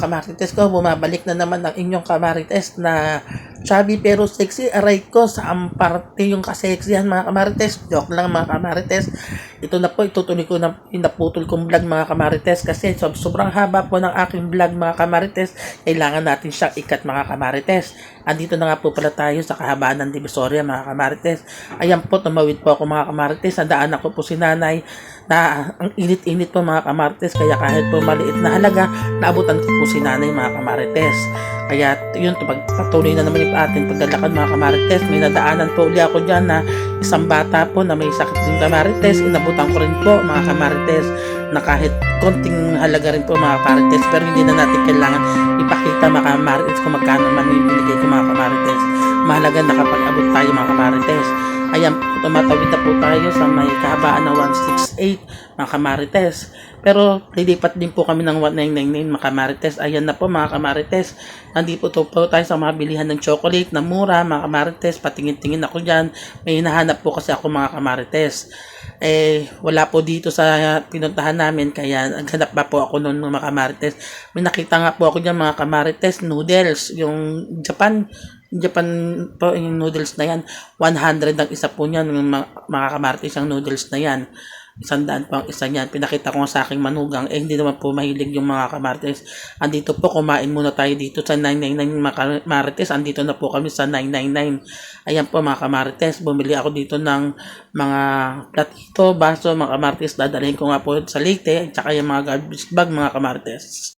mga kamarites ko, bumabalik na naman ang inyong kamarites na chubby pero sexy. Aray ko, saan parte yung kasexihan mga kamarites? Joke lang mga kamarites. Ito na po, itutuloy ko na pinaputol kong vlog mga kamarites kasi sobrang haba po ng aking vlog mga kamarites. Kailangan natin siyang ikat mga kamarites. Andito na nga po pala tayo sa kahabaan ng Divisoria mga kamarites. Ayan po, tumawid po ako mga kamarites. Nadaan ako po si nanay na ang init-init po mga kamarites, kaya kahit po maliit na halaga, naabutan ko po si nanay mga kamarites. Kaya yun, patuloy na naman yung ating paglalakad mga kamarites. May nadaanan po uli ako dyan na isang bata po na may sakit din kamarites. Inabutan ko rin po mga kamarites na kahit konting halaga rin po mga kamarites, pero hindi na natin kailangan ipakita mga kamarites kung magkano man yung binigay ko mga kamarites. Mahalaga nakapag-abot tayo mga kamarites. Ayan po, tumatawid na po tayo sa may kahabaan na 168 mga kamarites. Pero lilipat din po kami ng 1999 mga kamarites. Ayan na po mga kamarites. Nandito po tayo sa mga bilihan ng chocolate na mura mga kamarites. Patingin-tingin ako dyan. May hinahanap po kasi ako mga kamarites. Wala po dito sa pinuntahan namin, kaya naghanap pa po ako noon mga kamarites. May nakita nga po ako dyan mga kamarites, noodles, yung Japan po yung noodles na yan. 100 ang isa po niyan mga kamarites, ang noodles na yan. 100 po ang isa niyan. Pinakita ko sa aking manugang, hindi naman po mahilig yung mga kamarites. Andito po, kumain muna tayo dito sa 999 mga kamarites. Andito na po kami sa 999. Ayan po mga kamarites, bumili ako dito ng mga platito, baso mga kamarites. Dadalhin ko nga po sa Leyte, at saka yung mga garbage bag mga kamarites.